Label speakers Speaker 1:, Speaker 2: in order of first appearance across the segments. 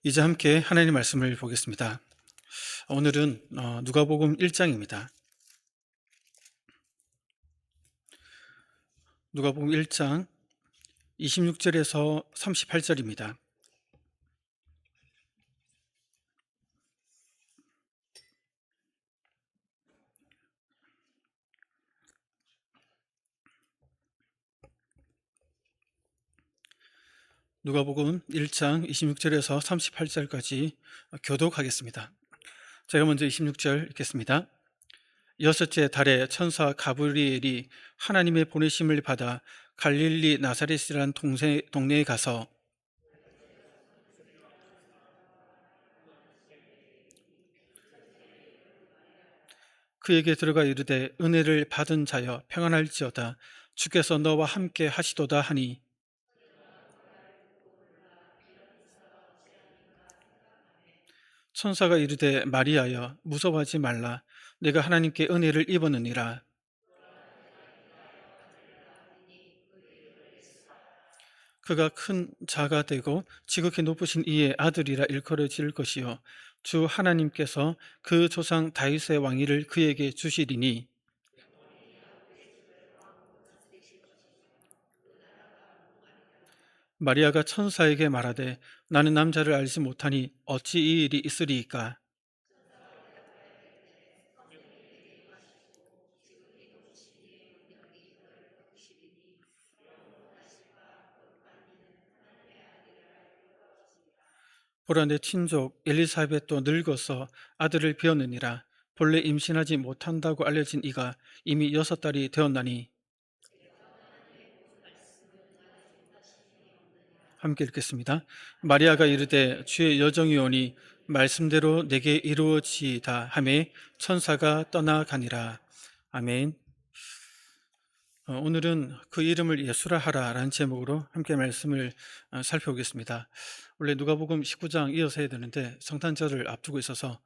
Speaker 1: 이제 함께 하나님의 말씀을 보겠습니다. 오늘은 누가복음 1장입니다. 누가복음 1장 26절에서 38절입니다. 누가복음 1장 26절에서 38절까지 교독하겠습니다. 제가 먼저 26절 읽겠습니다. 여섯째 달에 천사 가브리엘이 하나님의 보내심을 받아 갈릴리 나사렛이라는 동네에 가서 그에게 들어가 이르되 은혜를 받은 자여 평안할지어다 주께서 너와 함께 하시도다 하니 천사가 이르되 마리아여 무서워하지 말라 내가 하나님께 은혜를 입었느니라. 그가 큰 자가 되고 지극히 높으신 이의 아들이라 일컬어질 것이요 주 하나님께서 그 조상 다윗의 왕위를 그에게 주시리니 마리아가 천사에게 말하되 나는 남자를 알지 못하니 어찌 이 일이 있으리이까. 보라 내 친족 엘리사벳도 늙어서 아들을 비었느니라. 본래 임신하지 못한다고 알려진 이가 이미 6달이 되었나니. 함께 읽겠습니다. 마리아가 이르되 주의 여정이 오니 말씀대로 내게 이루어지이다 하매 천사가 떠나가니라. 아멘. 오늘은 그 이름을 예수라 하라라는 제목으로 함께 말씀을 살펴보겠습니다. 원래 누가복음 19장 이어서 해야 되는데 성탄절을 앞두고 있어서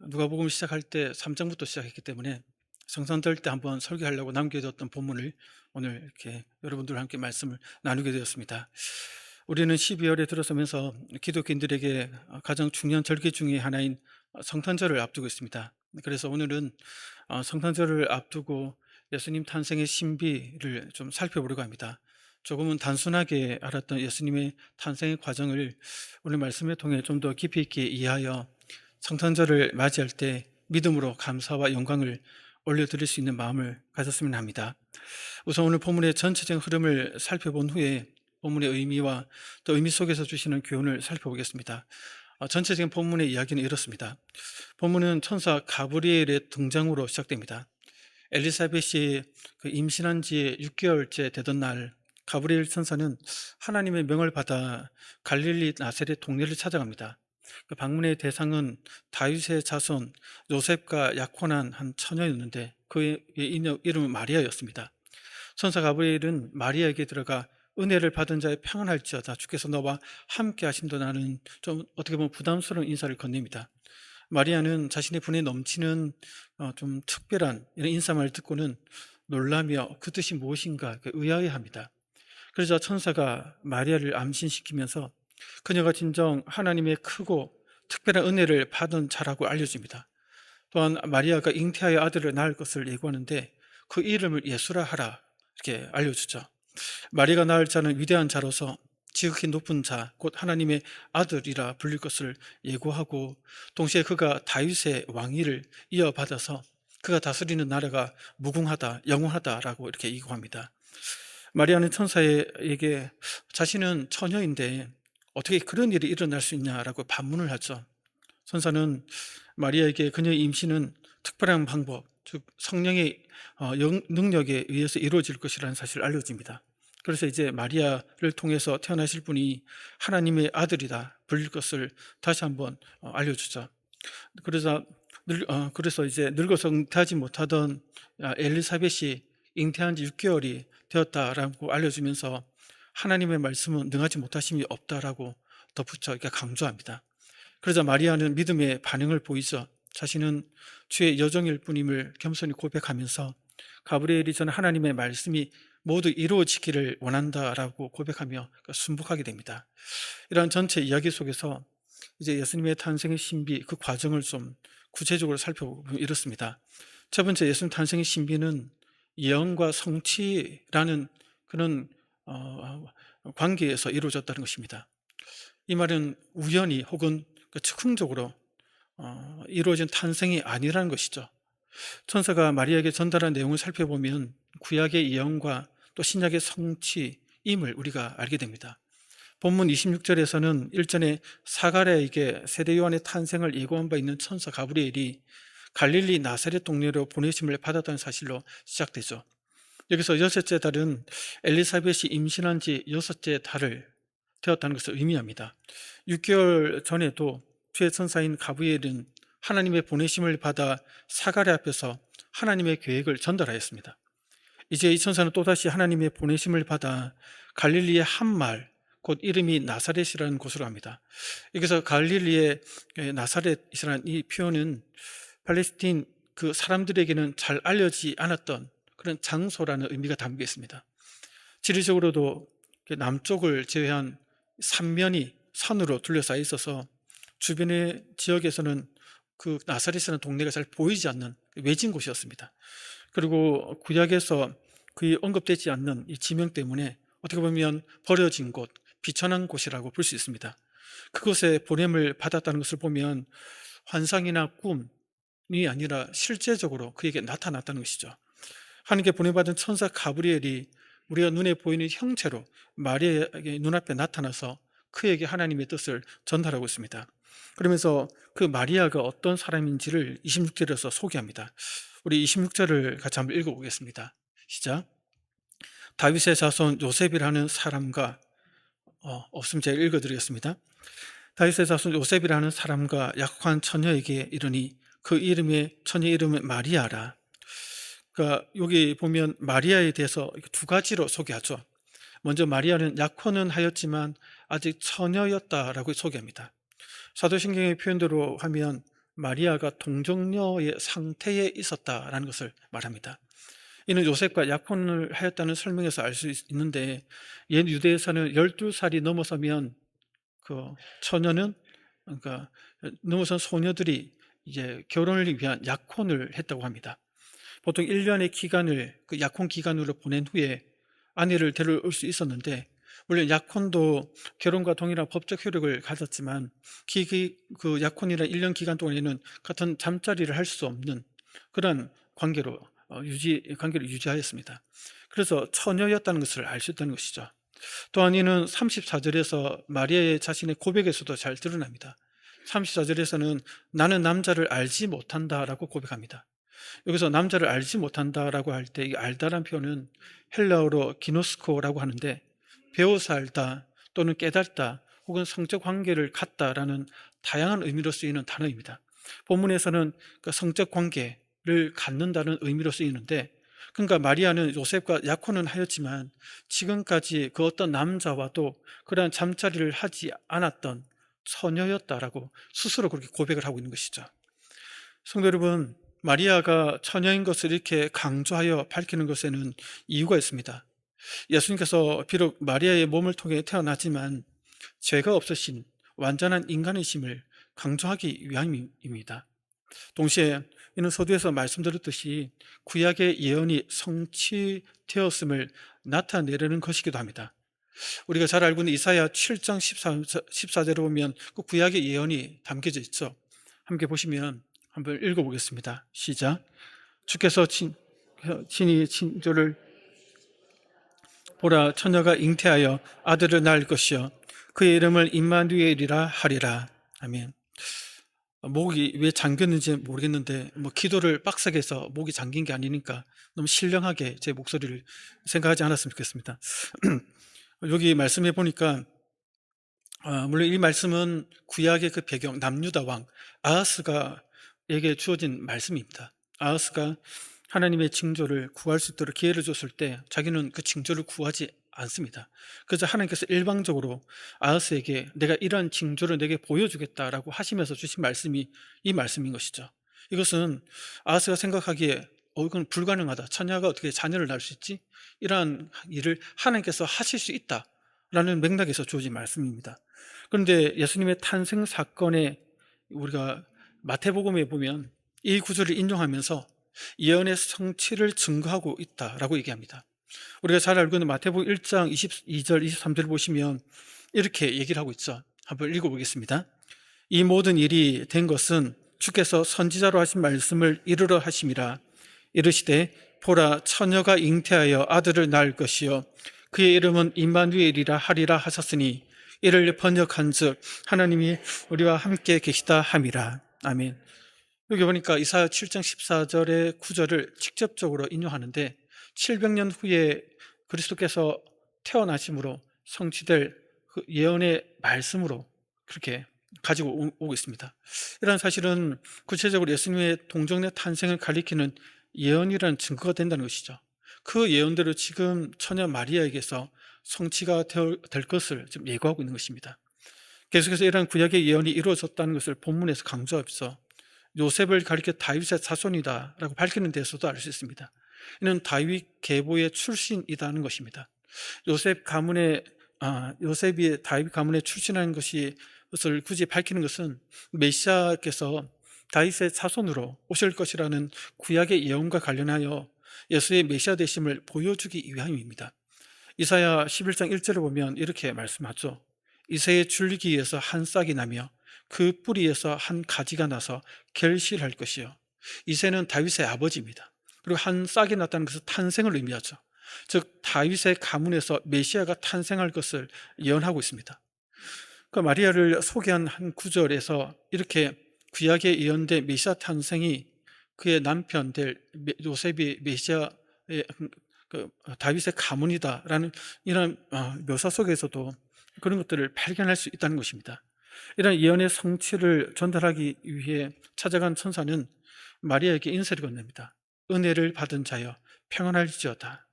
Speaker 1: 누가복음 시작할 때 3장부터 시작했기 때문에 성탄절 때 한번 설교하려고 남겨뒀던 본문을 오늘 이렇게 여러분들과 함께 말씀을 나누게 되었습니다. 우리는 12월에 들어서면서 기독교인들에게 가장 중요한 절기 중에 하나인 성탄절을 앞두고 있습니다. 그래서 오늘은 성탄절을 앞두고 예수님 탄생의 신비를 좀 살펴보려고 합니다. 조금은 단순하게 알았던 예수님의 탄생의 과정을 오늘 말씀을 통해 좀 더 깊이 있게 이해하여 성탄절을 맞이할 때 믿음으로 감사와 영광을 올려드릴 수 있는 마음을 가졌으면 합니다. 우선 오늘 본문의 전체적인 흐름을 살펴본 후에 본문의 의미와 또 의미 속에서 주시는 교훈을 살펴보겠습니다. 전체적인 본문의 이야기는 이렇습니다. 본문은 천사 가브리엘의 등장으로 시작됩니다. 엘리사벳이 임신한 지 6개월째 되던 날 가브리엘 천사는 하나님의 명을 받아 갈릴리 나사렛 동네를 찾아갑니다. 그 방문의 대상은 다윗의 자손 요셉과 약혼한 한 처녀였는데 그의 이름은 마리아였습니다. 천사 가브리엘은 마리아에게 들어가 은혜를 받은 자의 평안할지어다 주께서 너와 함께 하신도라는 좀 어떻게 보면 부담스러운 인사를 건넵니다. 마리아는 자신의 분에 넘치는 좀 특별한 이런 인사말을 듣고는 놀라며 그 뜻이 무엇인가 의아해합니다. 그러자 천사가 마리아를 암신시키면서 그녀가 진정 하나님의 크고 특별한 은혜를 받은 자라고 알려줍니다. 또한 마리아가 잉태하여 아들을 낳을 것을 예고하는데 그 이름을 예수라 하라 이렇게 알려주죠. 마리아가 낳을 자는 위대한 자로서 지극히 높은 자, 곧 하나님의 아들이라 불릴 것을 예고하고 동시에 그가 다윗의 왕위를 이어받아서 그가 다스리는 나라가 무궁하다, 영원하다라고 이렇게 예고합니다. 마리아는 천사에게 자신은 처녀인데 어떻게 그런 일이 일어날 수 있냐라고 반문을 하죠. 천사는 마리아에게 그녀의 임신은 특별한 방법, 즉 성령의 능력에 의해서 이루어질 것이라는 사실을 알려줍니다. 그래서 이제 마리아를 통해서 태어나실 분이 하나님의 아들이다 불릴 것을 다시 한번 알려주죠. 그래서 이제 늙어서 잉태하지 못하던 엘리사벳이 잉태한 지 6개월이 되었다라고 알려주면서 하나님의 말씀은 능하지 못하심이 없다라고 덧붙여 이렇게 강조합니다. 그러자 마리아는 믿음의 반응을 보이죠. 자신은 주의 여종일 뿐임을 겸손히 고백하면서 가브리엘이 전한 하나님의 말씀이 모두 이루어지기를 원한다라고 고백하며 순복하게 됩니다. 이러한 전체 이야기 속에서 이제 예수님의 탄생의 신비 그 과정을 좀 구체적으로 살펴보면 이렇습니다. 첫 번째, 예수님 탄생의 신비는 예언과 성취라는 그런 관계에서 이루어졌다는 것입니다. 이 말은 우연히 혹은 즉흥적으로 이루어진 탄생이 아니라는 것이죠. 천사가 마리아에게 전달한 내용을 살펴보면 구약의 예언과 또 신약의 성취임을 우리가 알게 됩니다. 본문 26절에서는 일전에 사가랴에게 세례 요한의 탄생을 예고한 바 있는 천사 가브리엘이 갈릴리 나사렛 동네로 보내심을 받았다는 사실로 시작되죠. 여기서 여섯째 달은 엘리사벳이 임신한 지 여섯째 달을 되었다는 것을 의미합니다. 6개월 전에도 주의 천사인 가브리엘은 하나님의 보내심을 받아 사가랴 앞에서 하나님의 계획을 전달하였습니다. 이제 이 천사는 또다시 하나님의 보내심을 받아 갈릴리의 한 마을, 곧 이름이 나사렛이라는 곳으로 갑니다. 여기서 갈릴리의 나사렛이라는 이 표현은 팔레스틴 그 사람들에게는 잘 알려지지 않았던 그런 장소라는 의미가 담겨 있습니다. 지리적으로도 남쪽을 제외한 삼면이 산으로 둘러싸여 있어서 주변의 지역에서는 그 나사렛이라는 동네가 잘 보이지 않는 외진 곳이었습니다. 그리고 구약에서 거의 언급되지 않는 이 지명 때문에 어떻게 보면 버려진 곳, 비천한 곳이라고 볼 수 있습니다. 그곳에 보냄을 받았다는 것을 보면 환상이나 꿈이 아니라 실제적으로 그에게 나타났다는 것이죠. 하나님께 보내받은 천사 가브리엘이 우리가 눈에 보이는 형체로 마리아의 눈앞에 나타나서 그에게 하나님의 뜻을 전달하고 있습니다. 그러면서 그 마리아가 어떤 사람인지를 26절에서 소개합니다. 우리 26절을 같이 한번 읽어보겠습니다. 시작. 다윗의 자손 요셉이라는 사람과 없으면 제가 읽어드리겠습니다. 다윗의 자손 요셉이라는 사람과 약한 처녀에게 이르니 그 이름의 처녀 이름은 마리아라. 그러니까 여기 보면 마리아에 대해서 두 가지로 소개하죠. 먼저 마리아는 약혼은 하였지만 아직 처녀였다라고 소개합니다. 사도신경의 표현대로 하면 마리아가 동정녀의 상태에 있었다라는 것을 말합니다. 이는 요셉과 약혼을 하였다는 설명에서 알 수 있는데, 옛 유대에서는 12살이 넘어서면 그 처녀는, 그러니까 넘어선 소녀들이 이제 결혼을 위한 약혼을 했다고 합니다. 보통 1년의 기간을 그 약혼 기간으로 보낸 후에 아내를 데려올 수 있었는데, 물론 약혼도 결혼과 동일한 법적 효력을 가졌지만 그 약혼이나 1년 기간 동안에는 같은 잠자리를 할 수 없는 그런 관계로 관계를 유지하였습니다. 그래서 처녀였다는 것을 알 수 있다는 것이죠. 또한 이는 34절에서 마리아의 자신의 고백에서도 잘 드러납니다. 34절에서는 나는 남자를 알지 못한다라고 고백합니다. 여기서 남자를 알지 못한다라고 할 때 이 알다란 표현은 헬라어로 기노스코라고 하는데, 배워서 알다 또는 깨닫다 혹은 성적 관계를 갖다라는 다양한 의미로 쓰이는 단어입니다. 본문에서는 그 성적 관계를 갖는다는 의미로 쓰이는데, 그러니까 마리아는 요셉과 약혼은 하였지만 지금까지 그 어떤 남자와도 그러한 잠자리를 하지 않았던 처녀였다라고 스스로 그렇게 고백을 하고 있는 것이죠. 성도 여러분, 마리아가 처녀인 것을 이렇게 강조하여 밝히는 것에는 이유가 있습니다. 예수님께서 비록 마리아의 몸을 통해 태어나지만 죄가 없으신 완전한 인간이심을 강조하기 위함입니다. 동시에 이는 서두에서 말씀드렸듯이 구약의 예언이 성취되었음을 나타내려는 것이기도 합니다. 우리가 잘 알고 있는 이사야 7장 14절을 보면 그 구약의 예언이 담겨져 있죠. 함께 보시면 한번 읽어보겠습니다. 시작. 주께서 친히 친조를 보라, 처녀가 잉태하여 아들을 낳을 것이요 그의 이름을 임마누엘이라 하리라. 아멘. 목이 왜 잠겼는지 모르겠는데 기도를 빡세게 해서 목이 잠긴 게 아니니까 너무 신령하게 제 목소리를 생각하지 않았으면 좋겠습니다. 여기 말씀해 보니까 물론 이 말씀은 구약의 그 배경 남유다 왕 아하스가에게 주어진 말씀입니다. 아하스가 하나님의 징조를 구할 수 있도록 기회를 줬을 때 자기는 그 징조를 구하지 않습니다. 그래서 하나님께서 일방적으로 아하스에게 내가 이러한 징조를 내게 보여주겠다라고 하시면서 주신 말씀이 이 말씀인 것이죠. 이것은 아하스가 생각하기에 이건 불가능하다. 처녀가 어떻게 자녀를 낳을 수 있지? 이러한 일을 하나님께서 하실 수 있다라는 맥락에서 주어진 말씀입니다. 그런데 예수님의 탄생 사건에 우리가 마태복음에 보면 이 구절을 인용하면서 예언의 성취를 증거하고 있다라고 얘기합니다. 우리가 잘 알고 있는 마태복음 1장 22절 23절 보시면 이렇게 얘기를 하고 있죠. 한번 읽어보겠습니다. 이 모든 일이 된 것은 주께서 선지자로 하신 말씀을 이루려 하심이라. 이르시되 보라, 처녀가 잉태하여 아들을 낳을 것이요 그의 이름은 임마누엘이라 하리라 하셨으니 이를 번역한즉 하나님이 우리와 함께 계시다 함이라. 아멘. 여기 보니까 이사야 7장 14절의 구절을 직접적으로 인용하는데 700년 후에 그리스도께서 태어나심으로 성취될 그 예언의 말씀으로 그렇게 가지고 오고 있습니다. 이런 사실은 구체적으로 예수님의 동정의 탄생을 가리키는 예언이라는 증거가 된다는 것이죠. 그 예언대로 지금 처녀 마리아에게서 성취가 될 것을 지금 예고하고 있는 것입니다. 계속해서 이러한 구약의 예언이 이루어졌다는 것을 본문에서 강조하면서 요셉을 가리켜 다윗의 자손이다라고 밝히는 데서도 알 수 있습니다. 이는 다윗 계보의 출신이다는 것입니다. 요셉이 다윗 가문에 출신하는 것을 굳이 밝히는 것은 메시아께서 다윗의 자손으로 오실 것이라는 구약의 예언과 관련하여 예수의 메시아 되심을 보여주기 위함입니다. 이사야 11장 1절을 보면 이렇게 말씀하죠. 이새의 줄기에서 한 싹이 나며 그 뿌리에서 한 가지가 나서 결실할 것이요. 이새는 다윗의 아버지입니다. 그리고 한 싹이 났다는 것은 탄생을 의미하죠. 즉 다윗의 가문에서 메시아가 탄생할 것을 예언하고 있습니다. 그 마리아를 소개한 한 구절에서 이렇게 구약에 예언된 메시아 탄생이 그의 남편 될 요셉이 메시아의 다윗의 가문이다라는 이런 묘사 속에서도 그런 것들을 발견할 수 있다는 것입니다. 이런 예언의 성취를 전달하기 위해 찾아간 천사는 마리아에게 인사를 건넵니다. 은혜를 받은 자여 평안할지어다.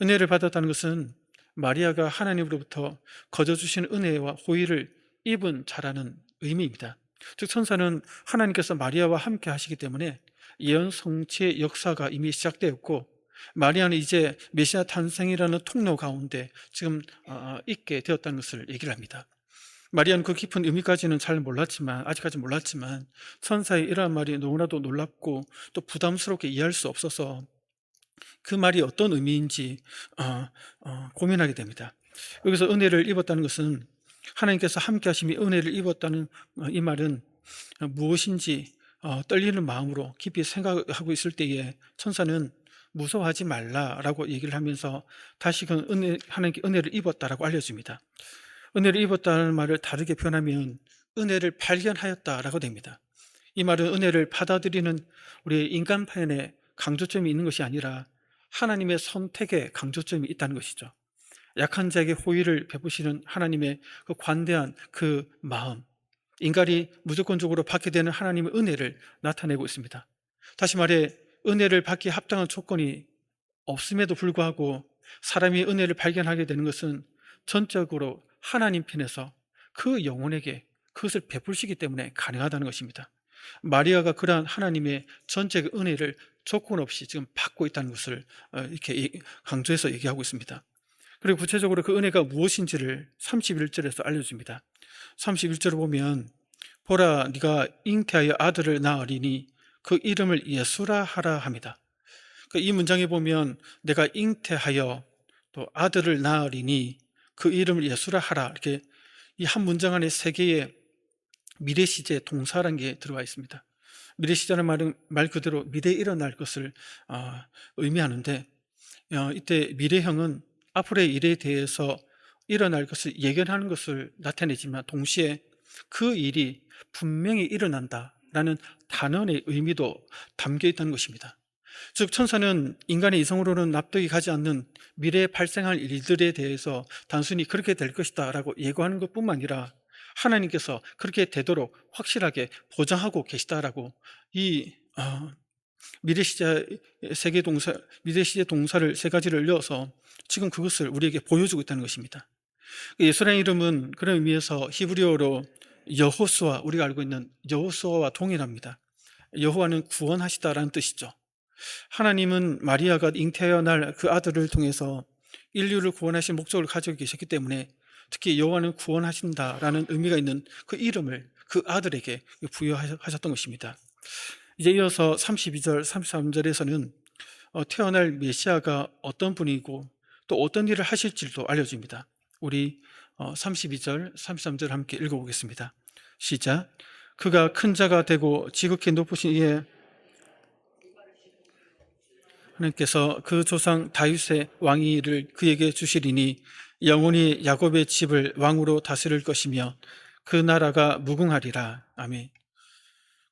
Speaker 1: 은혜를 받았다는 것은 마리아가 하나님으로부터 거저주신 은혜와 호의를 입은 자라는 의미입니다. 즉 천사는 하나님께서 마리아와 함께 하시기 때문에 예언 성취의 역사가 이미 시작되었고 마리아는 이제 메시아 탄생이라는 통로 가운데 지금 있게 되었다는 것을 얘기를 합니다. 마리아는 그 깊은 의미까지는 아직까지 몰랐지만 천사의 이러한 말이 너무나도 놀랍고 또 부담스럽게 이해할 수 없어서 그 말이 어떤 의미인지 고민하게 됩니다. 여기서 은혜를 입었다는 것은 하나님께서 함께 하심이 은혜를 입었다는 이 말은 무엇인지 떨리는 마음으로 깊이 생각하고 있을 때에 천사는 무서워하지 말라라고 얘기를 하면서 다시금 하나님께 은혜를 입었다라고 알려줍니다. 은혜를 입었다는 말을 다르게 표현하면 은혜를 발견하였다라고 됩니다. 이 말은 은혜를 받아들이는 우리 인간판에 강조점이 있는 것이 아니라 하나님의 선택에 강조점이 있다는 것이죠. 약한 자에게 호의를 베푸시는 하나님의 그 관대한 그 마음, 인간이 무조건적으로 받게 되는 하나님의 은혜를 나타내고 있습니다. 다시 말해 은혜를 받기에 합당한 조건이 없음에도 불구하고 사람이 은혜를 발견하게 되는 것은 전적으로 하나님 편에서 그 영혼에게 그것을 베푸시기 때문에 가능하다는 것입니다. 마리아가 그러한 하나님의 전적 은혜를 조건 없이 지금 받고 있다는 것을 이렇게 강조해서 얘기하고 있습니다. 그리고 구체적으로 그 은혜가 무엇인지를 31절에서 알려줍니다. 31절을 보면 보라, 네가 잉태하여 아들을 낳으리니 그 이름을 예수라 하라 합니다. 이 문장에 보면 내가 잉태하여 또 아들을 낳으리니 그 이름을 예수라 하라, 이렇게 이 한 문장 안에 세 개의 미래 시제 동사라는 게 들어가 있습니다. 미래 시제는 말은 말 그대로 미래에 일어날 것을 의미하는데 이때 미래형은 앞으로의 일에 대해서 일어날 것을 예견하는 것을 나타내지만 동시에 그 일이 분명히 일어난다라는 단언의 의미도 담겨 있다는 것입니다. 즉 천사는 인간의 이성으로는 납득이 가지 않는 미래에 발생할 일들에 대해서 단순히 그렇게 될 것이다 라고 예고하는 것뿐만 아니라 하나님께서 그렇게 되도록 확실하게 보장하고 계시다라고 이 미래시제 동사를 세 가지를 이어서 지금 그것을 우리에게 보여주고 있다는 것입니다. 예수라는 이름은 그런 의미에서 히브리어로 여호수아, 우리가 알고 있는 여호수아와 동일합니다. 여호와는 구원하시다라는 뜻이죠. 하나님은 마리아가 잉태하여 날 그 아들을 통해서 인류를 구원하실 목적을 가지고 계셨기 때문에 특히 여호와는 구원하신다라는 의미가 있는 그 이름을 그 아들에게 부여하셨던 것입니다. 이제 이어서 32절, 33절에서는 태어날 메시아가 어떤 분이고 또 어떤 일을 하실지도 알려줍니다. 우리 32절, 33절 함께 읽어보겠습니다. 시작. 그가 큰 자가 되고 지극히 높으신 이에 하나님께서 그 조상 다윗의 왕위를 그에게 주시리니 영원히 야곱의 집을 왕으로 다스릴 것이며 그 나라가 무궁하리라. 아멘.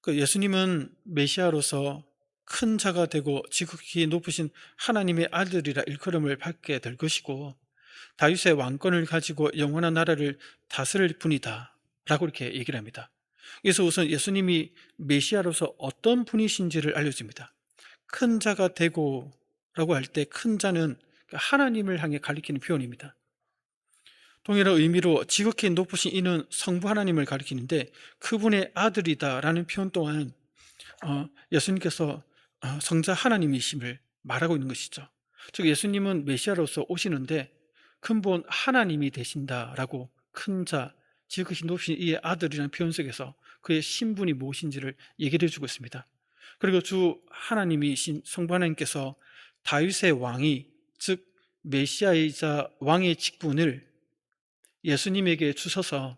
Speaker 1: 그 예수님은 메시아로서 큰 자가 되고 지극히 높으신 하나님의 아들이라 일컬음을 받게 될 것이고 다윗의 왕권을 가지고 영원한 나라를 다스릴 분이다 라고 이렇게 얘기를 합니다. 그래서 우선 예수님이 메시아로서 어떤 분이신지를 알려줍니다. 큰 자가 되고 라고 할 때 큰 자는 하나님을 향해 가리키는 표현입니다. 동일한 의미로 지극히 높으신 이는 성부 하나님을 가리키는데 그분의 아들이다라는 표현 또한 예수님께서 성자 하나님이심을 말하고 있는 것이죠. 즉 예수님은 메시아로서 오시는데 근본 하나님이 되신다라고 큰 자, 지극히 높으신 이의 아들이라는 표현 속에서 그의 신분이 무엇인지를 얘기를 해주고 있습니다. 그리고 주 하나님이신 성부 하나님께서 다윗의 왕이 즉 메시아이자 왕의 직분을 예수님에게 주셔서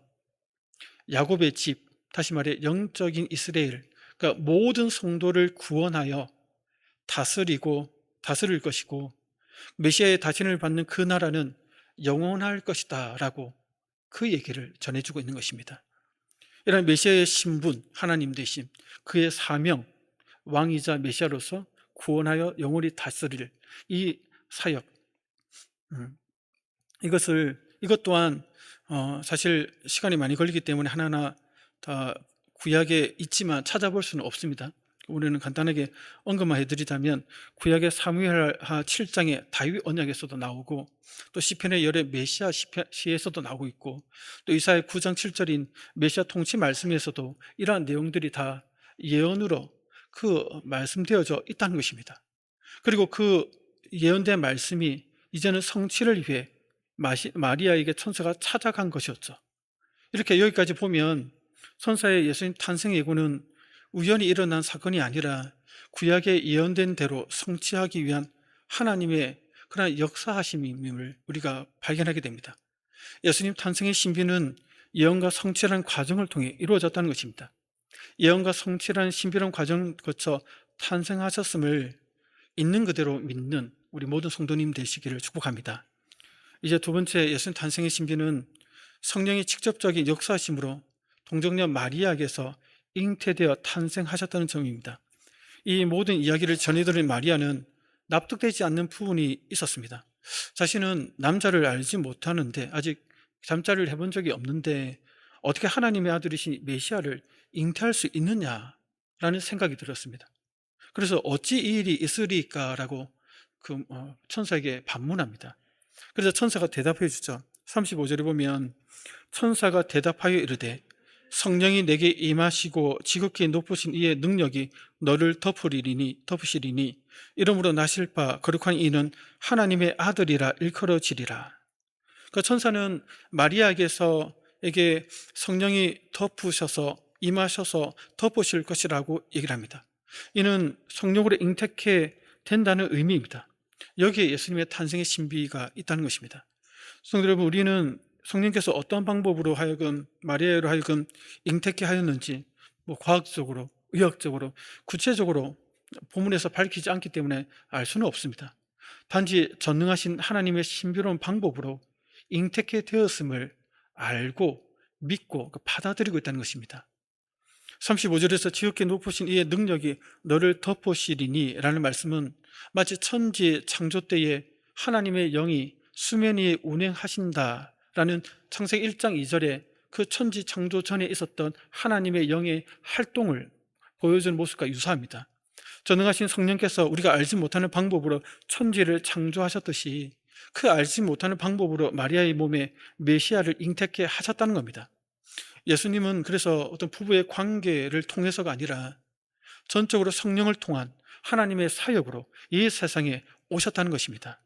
Speaker 1: 야곱의 집, 다시 말해 영적인 이스라엘, 그러니까 모든 성도를 구원하여 다스릴 것이고 메시아의 다신을 받는 그 나라는 영원할 것이다 라고 그 얘기를 전해주고 있는 것입니다. 이런 메시아의 신분, 하나님 되심, 그의 사명, 왕이자 메시아로서 구원하여 영원히 다스릴 이 사역, 이것 또한 사실 시간이 많이 걸리기 때문에 하나하나 다 구약에 있지만 찾아볼 수는 없습니다. 우리는 간단하게 언급만 해드리자면 구약의 사무엘하 7장에 다윗 언약에서도 나오고 또 시편의 열의 메시아 시에서도 나오고 있고 또 이사야 9장 7절인 메시아 통치 말씀에서도 이러한 내용들이 다 예언으로 그 말씀되어져 있다는 것입니다. 그리고 그 예언된 말씀이 이제는 성취를 위해 마리아에게 천사가 찾아간 것이었죠. 이렇게 여기까지 보면 천사의 예수님 탄생 예고는 우연히 일어난 사건이 아니라 구약에 예언된 대로 성취하기 위한 하나님의 그런 역사하심임을 우리가 발견하게 됩니다. 예수님 탄생의 신비는 예언과 성취라는 과정을 통해 이루어졌다는 것입니다. 예언과 성취라는 신비로운 과정을 거쳐 탄생하셨음을 있는 그대로 믿는 우리 모든 성도님 되시기를 축복합니다. 이제 두 번째 예수님 탄생의 신비는 성령의 직접적인 역사심으로 동정녀 마리아에게서 잉태되어 탄생하셨다는 점입니다. 이 모든 이야기를 전해드린 마리아는 납득되지 않는 부분이 있었습니다. 자신은 남자를 알지 못하는데 아직 잠자리를 해본 적이 없는데 어떻게 하나님의 아들이신 메시아를 잉태할 수 있느냐라는 생각이 들었습니다. 그래서 어찌 이 일이 있으리까라고 그 천사에게 반문합니다. 그래서 천사가 대답해 주죠. 35절에 보면 천사가 대답하여 이르되 성령이 내게 임하시고 지극히 높으신 이의 능력이 너를 덮으시리니 이러므로 나실 바 거룩한 이는 하나님의 아들이라 일컬어지리라. 그 천사는 마리아에게 성령이 덮으셔서 임하셔서 덮으실 것이라고 얘기를 합니다. 이는 성령으로 잉태케 된다는 의미입니다. 여기에 예수님의 탄생의 신비가 있다는 것입니다. 성도 여러분, 우리는 성령께서 어떤 방법으로 하여금 마리아로 하여금 잉태케 하였는지 과학적으로, 의학적으로, 구체적으로 본문에서 밝히지 않기 때문에 알 수는 없습니다. 단지 전능하신 하나님의 신비로운 방법으로 잉태케 되었음을 알고 믿고 받아들이고 있다는 것입니다. 35절에서 지극히 높으신 이의 능력이 너를 덮으시리니 라는 말씀은 마치 천지 창조 때에 하나님의 영이 수면 위에 운행하신다라는 창세기 1장 2절에 그 천지 창조 전에 있었던 하나님의 영의 활동을 보여주는 모습과 유사합니다. 전능하신 성령께서 우리가 알지 못하는 방법으로 천지를 창조하셨듯이 그 알지 못하는 방법으로 마리아의 몸에 메시아를 잉태케 하셨다는 겁니다. 예수님은 그래서 어떤 부부의 관계를 통해서가 아니라 전적으로 성령을 통한 하나님의 사역으로 이 세상에 오셨다는 것입니다.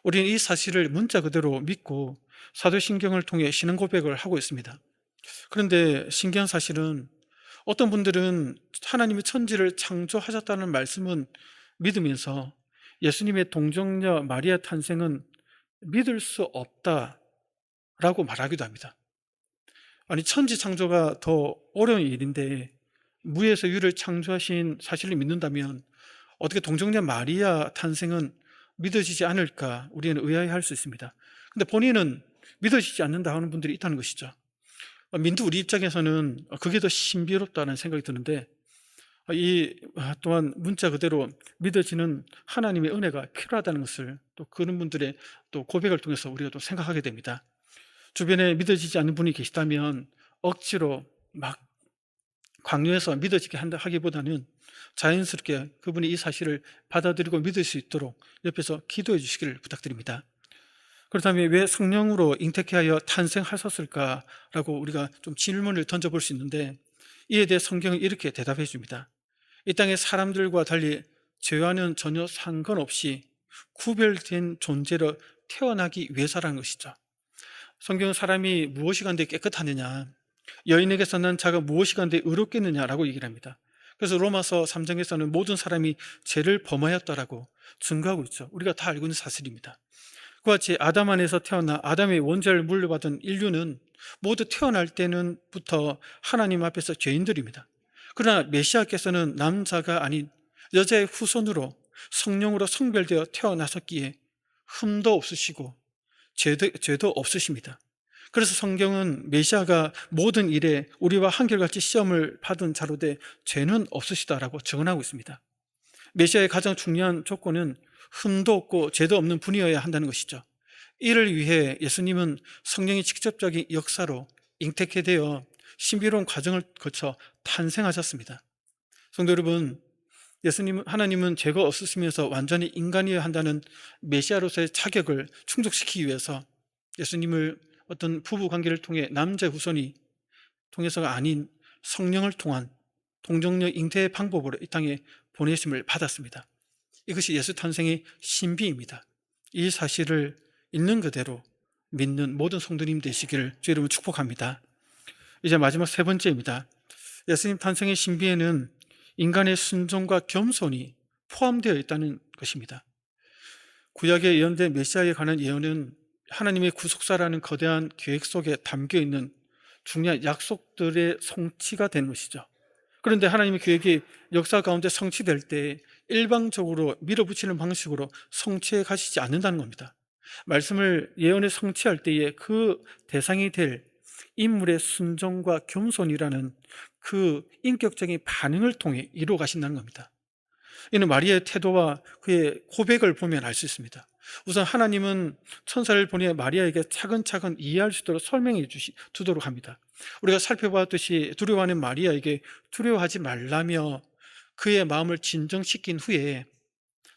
Speaker 1: 우리는 이 사실을 문자 그대로 믿고 사도신경을 통해 신앙 고백을 하고 있습니다. 그런데 신기한 사실은 어떤 분들은 하나님이 천지를 창조하셨다는 말씀은 믿으면서 예수님의 동정녀 마리아 탄생은 믿을 수 없다라고 말하기도 합니다. 아니, 천지 창조가 더 어려운 일인데 무에서 유를 창조하신 사실을 믿는다면 어떻게 동정녀 마리아 탄생은 믿어지지 않을까 우리는 의아해할 수 있습니다. 근데 본인은 믿어지지 않는다 하는 분들이 있다는 것이죠. 민두 우리 입장에서는 그게 더 신비롭다는 생각이 드는데, 또한 문자 그대로 믿어지는 하나님의 은혜가 필요하다는 것을 또 그런 분들의 또 고백을 통해서 우리가 또 생각하게 됩니다. 주변에 믿어지지 않는 분이 계시다면 억지로 막 강요해서 믿어지게 하기보다는 자연스럽게 그분이 이 사실을 받아들이고 믿을 수 있도록 옆에서 기도해 주시기를 부탁드립니다. 그렇다면 왜 성령으로 잉태케하여 탄생하셨을까라고 우리가 좀 질문을 던져볼 수 있는데, 이에 대해 성경은 이렇게 대답해 줍니다. 이 땅의 사람들과 달리 죄와는 전혀 상관없이 구별된 존재로 태어나기 위해서라는 것이죠. 성경은 사람이 무엇이 간데 깨끗하느냐, 여인에게서 난 자가 무엇이 간데 의롭겠느냐라고 얘기를 합니다. 그래서 로마서 3장에서는 모든 사람이 죄를 범하였다라고 증거하고 있죠. 우리가 다 알고 있는 사실입니다. 그와 같이 아담 안에서 태어나 아담의 원죄를 물려받은 인류는 모두 태어날 때는부터 하나님 앞에서 죄인들입니다. 그러나 메시아께서는 남자가 아닌 여자의 후손으로 성령으로 성별되어 태어나셨기에 흠도 없으시고 죄도 없으십니다. 그래서 성경은 메시아가 모든 일에 우리와 한결같이 시험을 받은 자로 돼 죄는 없으시다라고 증언하고 있습니다. 메시아의 가장 중요한 조건은 흠도 없고 죄도 없는 분이어야 한다는 것이죠. 이를 위해 예수님은 성령의 직접적인 역사로 잉태케 되어 신비로운 과정을 거쳐 탄생하셨습니다. 성도 여러분, 하나님은 죄가 없으시면서 완전히 인간이어야 한다는 메시아로서의 자격을 충족시키기 위해서 예수님을 어떤 부부 관계를 통해 남자 후손이 통해서가 아닌 성령을 통한 동정녀 잉태의 방법으로 이 땅에 보내심을 받았습니다. 이것이 예수 탄생의 신비입니다. 이 사실을 있는 그대로 믿는 모든 성도님 되시기를 주의 이름으로 축복합니다. 이제 마지막 세 번째입니다. 예수님 탄생의 신비에는 인간의 순종과 겸손이 포함되어 있다는 것입니다. 구약에 예언된 메시아에 관한 예언은 하나님의 구속사라는 거대한 계획 속에 담겨 있는 중요한 약속들의 성취가 되는 것이죠. 그런데 하나님의 계획이 역사 가운데 성취될 때 일방적으로 밀어붙이는 방식으로 성취해 가시지 않는다는 겁니다. 말씀을 예언에 성취할 때에 그 대상이 될 인물의 순종과 겸손이라는 그 인격적인 반응을 통해 이루어 가신다는 겁니다. 이는 마리아의 태도와 그의 고백을 보면 알 수 있습니다. 우선 하나님은 천사를 보내 마리아에게 차근차근 이해할 수 있도록 설명해 주도록 합니다. 우리가 살펴봤듯이 두려워하는 마리아에게 두려워하지 말라며 그의 마음을 진정시킨 후에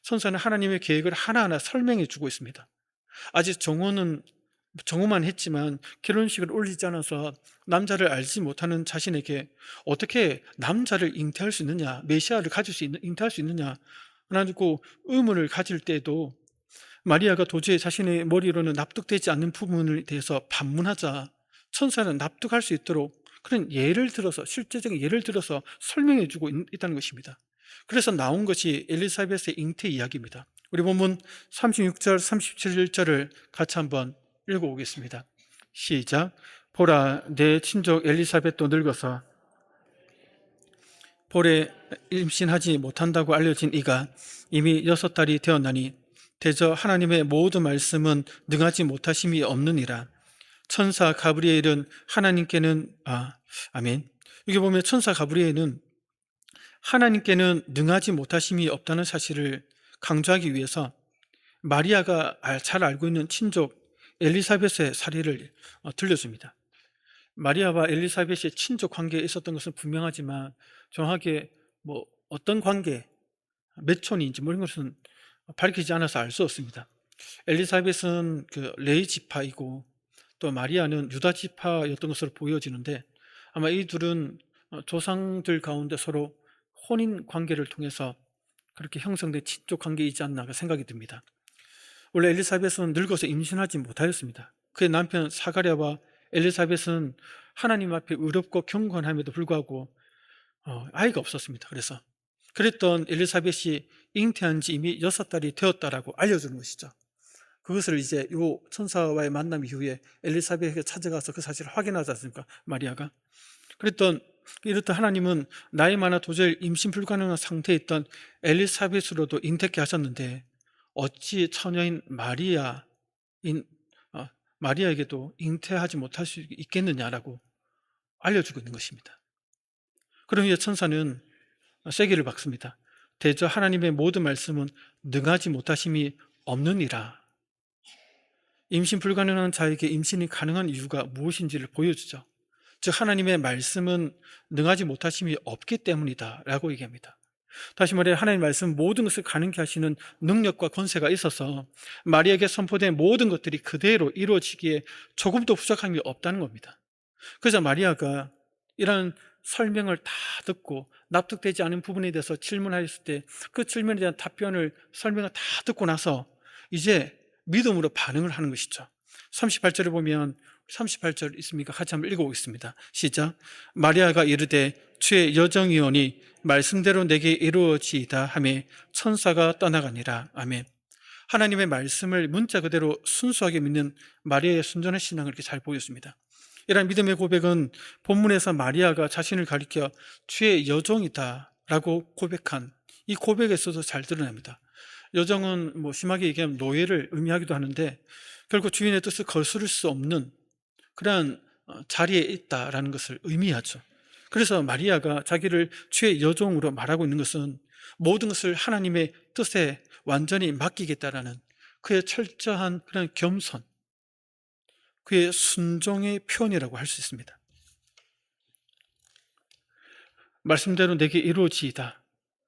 Speaker 1: 천사는 하나님의 계획을 하나하나 설명해 주고 있습니다. 아직 정오만 했지만 결혼식을 올리지 않아서 남자를 알지 못하는 자신에게 어떻게 남자를 잉태할 수 있느냐, 메시아를 잉태할 수 있느냐 라고 의문을 가질 때에도 마리아가 도저히 자신의 머리로는 납득되지 않는 부분에 대해서 반문하자 천사는 납득할 수 있도록 그런 실제적인 예를 들어서 설명해 주고 있다는 것입니다. 그래서 나온 것이 엘리사벳의 잉태 이야기입니다. 우리 본문 36절 37절을 같이 한번 읽어보겠습니다. 시작. 보라, 내 친족 엘리사벳도 늙어서 볼에 임신하지 못한다고 알려진 이가 이미 6달이 되었나니 대저 하나님의 모든 말씀은 능하지 못하심이 없느니라. 천사 가브리엘은 하나님께는 아멘. 여기 보면 천사 가브리엘은 하나님께는 능하지 못하심이 없다는 사실을 강조하기 위해서 마리아가 잘 알고 있는 친족 엘리사벳의 사례를 들려줍니다. 마리아와 엘리사벳의 친족 관계에 있었던 것은 분명하지만 정확하게 어떤 관계, 몇 촌인지 이런 것은 밝히지 않아서 알 수 없습니다. 엘리사벳은 그 레위 지파이고 또 마리아는 유다 지파였던 것으로 보여지는데 아마 이 둘은 조상들 가운데 서로 혼인 관계를 통해서 그렇게 형성된 친족 관계이지 않나 생각이 듭니다. 원래 엘리사벳은 늙어서 임신하지 못하였습니다. 그의 남편 사가랴와 엘리사벳은 하나님 앞에 의롭고 경건함에도 불구하고 아이가 없었습니다. 그래서 그랬던 엘리사벳이 잉태한 지 이미 6달이 되었다라고 알려주는 것이죠. 그것을 이제 요 천사와의 만남 이후에 엘리사벳에게 찾아가서 그 사실을 확인하지 않습니까? 마리아가. 이렇던 하나님은 나이 많아 도저히 임신 불가능한 상태에 있던 엘리사벳으로도 잉태케 하셨는데 어찌 처녀인 마리아에게도 잉태하지 못할 수 있겠느냐라고 알려주고 있는 것입니다. 그럼 이제 천사는 세기를 박습니다. 대저 하나님의 모든 말씀은 능하지 못하심이 없느니라. 임신 불가능한 자에게 임신이 가능한 이유가 무엇인지를 보여주죠. 즉 하나님의 말씀은 능하지 못하심이 없기 때문이다 라고 얘기합니다. 다시 말해 하나님의 말씀은 모든 것을 가능케 하시는 능력과 권세가 있어서 마리아에게 선포된 모든 것들이 그대로 이루어지기에 조금도 부족함이 없다는 겁니다. 그래서 마리아가 이런 설명을 다 듣고 납득되지 않은 부분에 대해서 질문하였을 때 그 질문에 대한 답변을 설명을 다 듣고 나서 이제 믿음으로 반응을 하는 것이죠. 38절에 보면 38절 있습니까? 같이 한번 읽어보겠습니다. 시작. 마리아가 이르되 주의 여정이오니 말씀대로 내게 이루어지이다 하매 천사가 떠나가니라. 아멘. 하나님의 말씀을 문자 그대로 순수하게 믿는 마리아의 순전한 신앙을 이렇게 잘 보였습니다. 이러한 믿음의 고백은 본문에서 마리아가 자신을 가리켜 주의 여종이다 라고 고백한 이 고백에서도 잘 드러납니다. 여종은 심하게 얘기하면 노예를 의미하기도 하는데 결국 주인의 뜻을 거스를 수 없는 그러한 자리에 있다라는 것을 의미하죠. 그래서 마리아가 자기를 주의 여종으로 말하고 있는 것은 모든 것을 하나님의 뜻에 완전히 맡기겠다라는 그의 철저한 그런 겸손, 그의 순종의 표현이라고 할 수 있습니다. 말씀대로 내게 이루어지이다.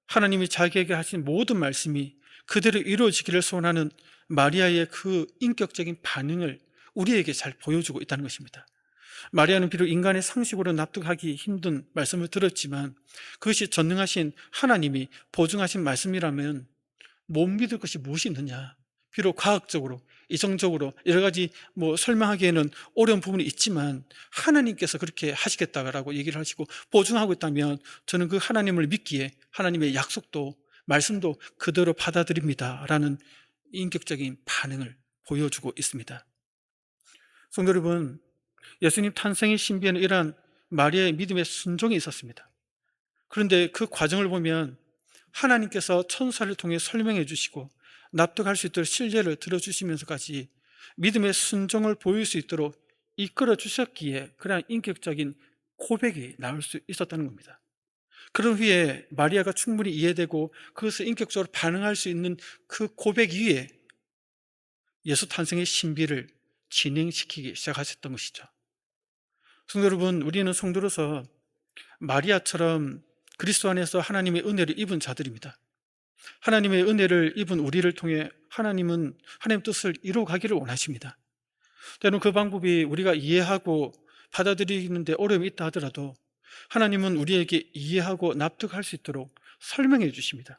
Speaker 1: 하나님이 자기에게 하신 모든 말씀이 그대로 이루어지기를 소원하는 마리아의 그 인격적인 반응을 우리에게 잘 보여주고 있다는 것입니다. 마리아는 비록 인간의 상식으로 납득하기 힘든 말씀을 들었지만 그것이 전능하신 하나님이 보증하신 말씀이라면 못 믿을 것이 무엇이 있느냐. 비록 과학적으로 이성적으로 여러 가지 설명하기에는 어려운 부분이 있지만 하나님께서 그렇게 하시겠다라고 얘기를 하시고 보증하고 있다면 저는 그 하나님을 믿기에 하나님의 약속도 말씀도 그대로 받아들입니다 라는 인격적인 반응을 보여주고 있습니다. 성도 여러분, 예수님 탄생의 신비에는 이러한 마리아의 믿음의 순종이 있었습니다. 그런데 그 과정을 보면 하나님께서 천사를 통해 설명해 주시고 납득할 수 있도록 신뢰를 들어주시면서까지 믿음의 순종을 보일 수 있도록 이끌어 주셨기에 그러한 인격적인 고백이 나올 수 있었다는 겁니다. 그런 후에 마리아가 충분히 이해되고 그것을 인격적으로 반응할 수 있는 그 고백 위에 예수 탄생의 신비를 진행시키기 시작하셨던 것이죠. 성도 여러분, 우리는 성도로서 마리아처럼 그리스도 안에서 하나님의 은혜를 입은 자들입니다. 하나님의 은혜를 입은 우리를 통해 하나님은 하나님의 뜻을 이루어가기를 원하십니다. 때로는 그 방법이 우리가 이해하고 받아들이는데 어려움이 있다 하더라도 하나님은 우리에게 이해하고 납득할 수 있도록 설명해 주십니다.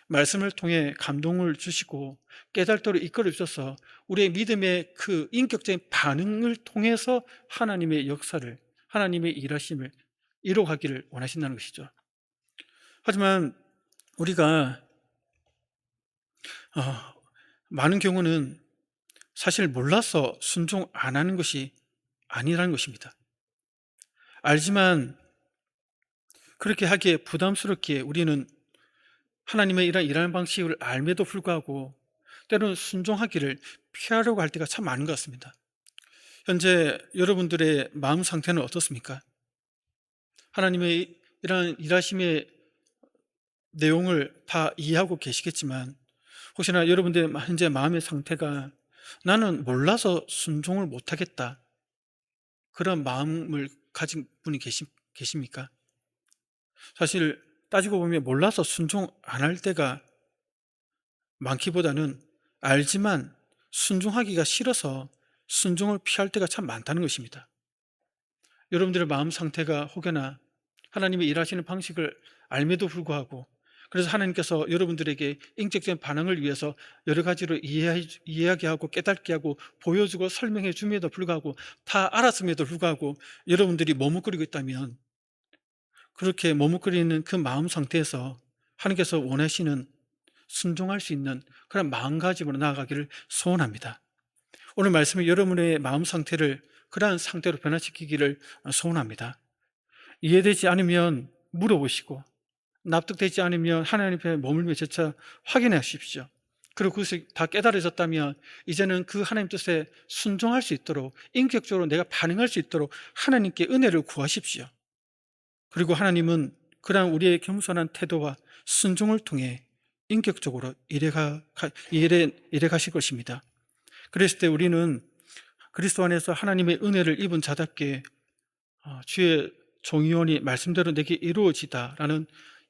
Speaker 1: 말씀을 통해 감동을 주시고 깨달도록 이끌어 주셔서 우리의 믿음의 그 인격적인 반응을 통해서 하나님의 역사를, 하나님의 일하심을 이루어가기를 원하신다는 것이죠. 하지만 우리가 많은 경우는 사실 몰라서 순종 안 하는 것이 아니라는 것입니다. 알지만 그렇게 하기에 부담스럽기에 우리는 하나님의 이런 일하는 방식을 알매도 불구하고 때로는 순종하기를 피하려고 할 때가 참 많은 것 같습니다. 현재 여러분들의 마음 상태는 어떻습니까? 하나님의 이런 일하심의 내용을 다 이해하고 계시겠지만 혹시나 여러분들의 현재 마음의 상태가 나는 몰라서 순종을 못하겠다, 그런 마음을 가진 분이 계십니까? 사실 따지고 보면 몰라서 순종 안 할 때가 많기보다는 알지만 순종하기가 싫어서 순종을 피할 때가 참 많다는 것입니다. 여러분들의 마음 상태가 혹여나 하나님의 일하시는 방식을 알매도 불구하고 그래서 하나님께서 여러분들에게 인격적인 반응을 위해서 여러 가지로 이해하게 하고 깨닫게 하고 보여주고 설명해 줌에도 불구하고 다 알았음에도 불구하고 여러분들이 머뭇거리고 있다면, 그렇게 머뭇거리는 그 마음 상태에서 하나님께서 원하시는 순종할 수 있는 그런 마음가짐으로 나아가기를 소원합니다. 오늘 말씀이 여러분의 마음 상태를 그러한 상태로 변화시키기를 소원합니다. 이해되지 않으면 물어보시고, 납득되지 않으면 하나님 앞에 머물며 재차 확인해 하십시오. 그리고 그것이 다 깨달아졌다면 이제는 그 하나님 뜻에 순종할 수 있도록, 인격적으로 내가 반응할 수 있도록 하나님께 은혜를 구하십시오. 그리고 하나님은 그러한 우리의 겸손한 태도와 순종을 통해 인격적으로 일해 가실 것입니다. 그랬을 때 우리는 그리스도 안에서 하나님의 은혜를 입은 자답게 주의 종이원이 말씀대로 내게 이루어지다라는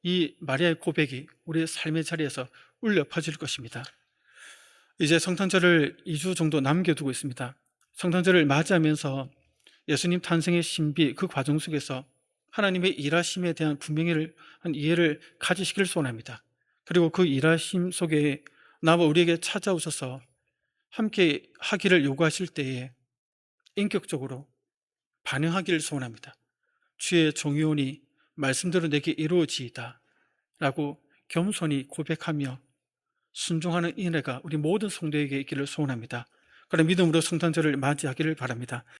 Speaker 1: 이 마리아의 고백이 우리의 삶의 자리에서 울려 퍼질 것입니다. 이제 성탄절을 2주 정도 남겨두고 있습니다. 성탄절을 맞이하면서 예수님 탄생의 신비, 그 과정 속에서 하나님의 일하심에 대한 분명한 이해를 가지시기를 소원합니다. 그리고 그 일하심 속에 나와 우리에게 찾아오셔서 함께 하기를 요구하실 때에 인격적으로 반응하기를 소원합니다. 주의 종이오니 말씀대로 내게 이루어지이다 라고 겸손히 고백하며 순종하는 은혜가 우리 모든 성도에게 있기를 소원합니다. 그런 믿음으로 성탄절을 맞이하기를 바랍니다.